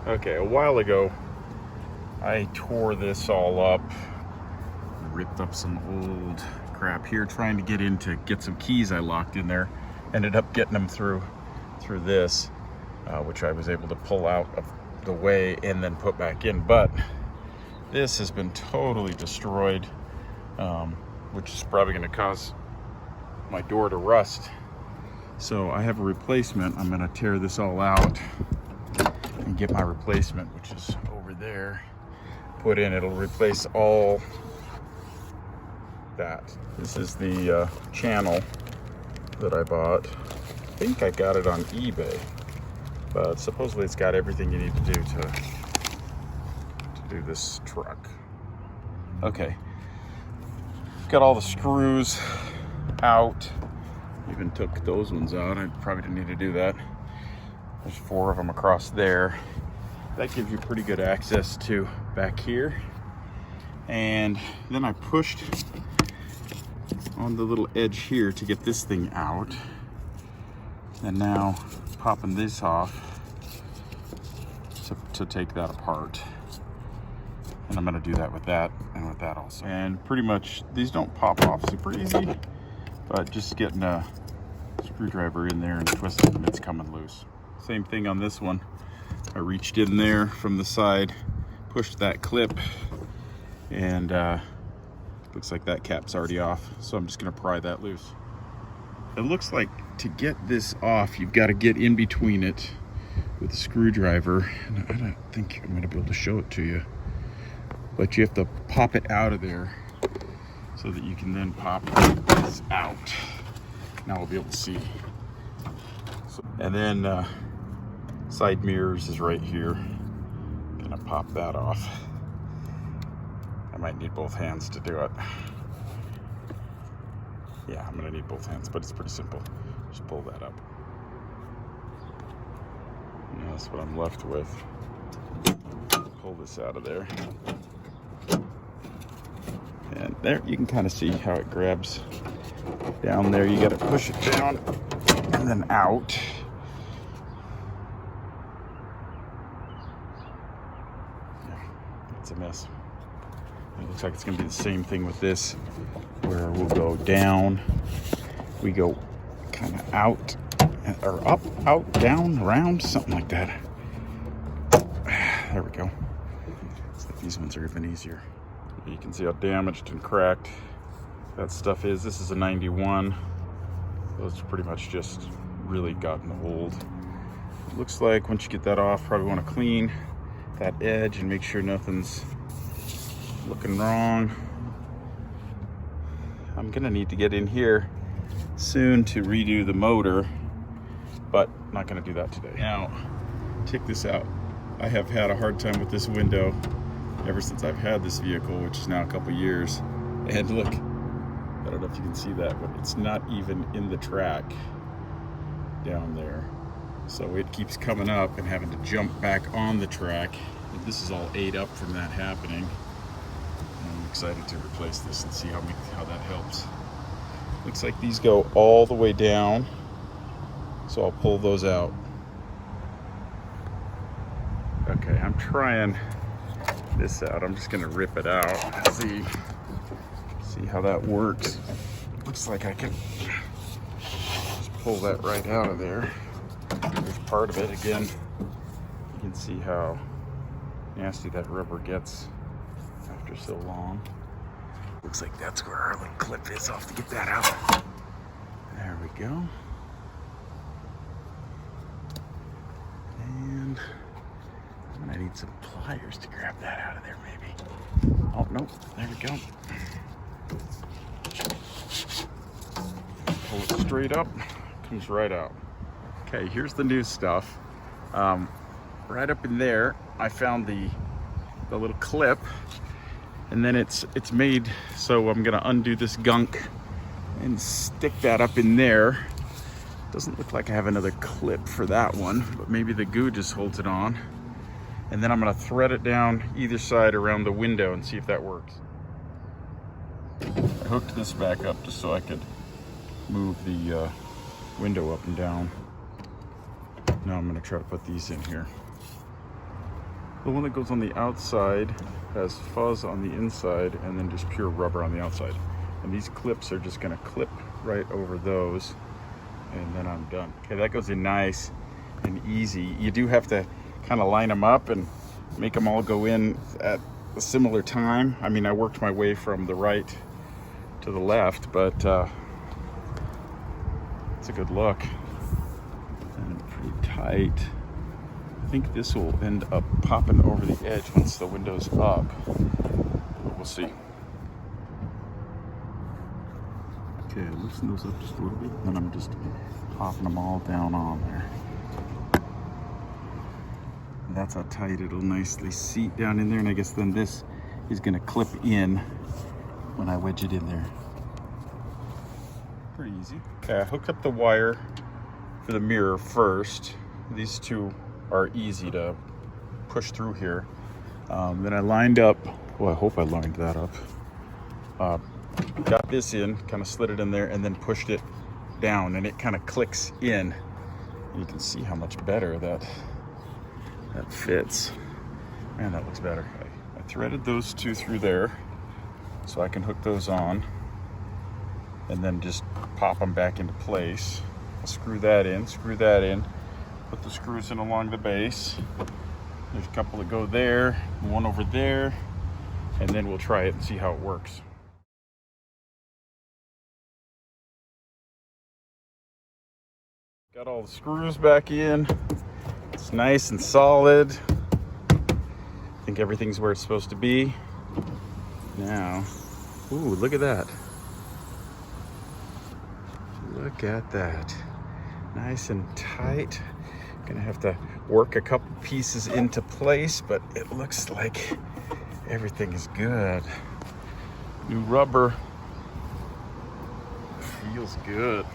Okay, a while ago, I tore this all up, ripped up some old crap here, trying to get some keys I locked in there. Ended up getting them through this, which I was able to pull out of the way and then put back in. But this has been totally destroyed, which is probably going to cause my door to rust. So I have a replacement. I'm going to tear this all out and get my replacement, which is over there, put in. It'll replace all that. This is the channel that I bought. I think I got it on eBay, but supposedly it's got everything you need to do to do this truck. Okay, got all the screws out. Even took those ones out. I probably didn't need to do that. There's 4 of them across there. That gives you pretty good access to back here. And then I pushed on the little edge here to get this thing out. And now popping this off to take that apart. And I'm gonna do that with that and with that also. And pretty much these don't pop off super easy, but just getting a screwdriver in there and twisting and it's coming loose. Same thing on this one. I reached in there from the side, pushed that clip, and looks like that cap's already off. So I'm just gonna pry that loose. It looks like to get this off, you've got to get in between it with a screwdriver. And I don't think I'm gonna be able to show it to you, but you have to pop it out of there so that you can then pop this out. Now we'll be able to see. And then side mirrors is right here. Gonna pop that off. I might need both hands to do it. Yeah, I'm gonna need both hands, but it's pretty simple. Just pull that up. And that's what I'm left with. Pull this out of there. And there, you can kind of see how it grabs down there. You gotta push it down and then out. Yeah, it's a mess. It looks like it's gonna be the same thing with this, where we'll go down, we go kind of out, or up, out, down, around, something like that. There we go. So these ones are even easier. You can see how damaged and cracked that stuff is. This is a 91. Those are pretty much just really gotten old. It looks like once you get that off, probably want to clean that edge and make sure nothing's looking wrong. I'm gonna need to get in here soon to redo the motor, but not gonna do that today. Now, check this out. I have had a hard time with this window ever since I've had this vehicle, which is now a couple years. And look, I don't know if you can see that, but it's not even in the track down there. So it keeps coming up and having to jump back on the track. And this is all ate up from that happening. And I'm excited to replace this and see how that helps. Looks like these go all the way down. So I'll pull those out. Okay, I'm trying this out. I'm just gonna rip it out. See how that works. Looks like I can just pull that right out of there. There's part of it again. You can see how nasty that rubber gets after so long. Looks like that's where our little clip is. I'll have to get that out. There we go. And I need some pliers to grab that out of there, maybe. Oh, no, there we go. Pull it straight up, comes right out. Okay, here's the new stuff. Right up in there, I found the little clip, and then it's made so I'm gonna undo this gunk and stick that up in there. Doesn't look like I have another clip for that one, but maybe the goo just holds it on. And then I'm gonna thread it down either side around the window and see if that works. I hooked this back up just so I could move the window up and down. Now I'm gonna try to put these in here. The one that goes on the outside has fuzz on the inside and then just pure rubber on the outside. And these clips are just gonna clip right over those, and then I'm done. Okay, that goes in nice and easy. You do have to kind of line them up and make them all go in at a similar time. I mean, I worked my way from the right to the left, but it's a good look and pretty tight. I think this will end up popping over the edge once the window's up, but we'll see. Okay, loosen those up just a little bit, and I'm just popping them all down on there. And that's how tight it'll nicely seat down in there, and I guess then this is gonna clip in when I wedge it in there. Pretty easy. Okay, I hooked up the wire for the mirror first. These two are easy to push through here. Then I lined up, well, I hope I lined that up. Got this in, kind of slid it in there, and then pushed it down, and it kind of clicks in. You can see how much better that fits. Man, that looks better. I threaded those two through there so I can hook those on and then just pop them back into place. I'll screw that in, put the screws in along the base. There's a couple that go there, one over there, and then we'll try it and see how it works. Got all the screws back in. It's nice and solid. I think everything's where it's supposed to be. Now, ooh, look at that. Look at that. Nice and tight. Gonna have to work a couple pieces into place, but it looks like everything is good. New rubber. Feels good.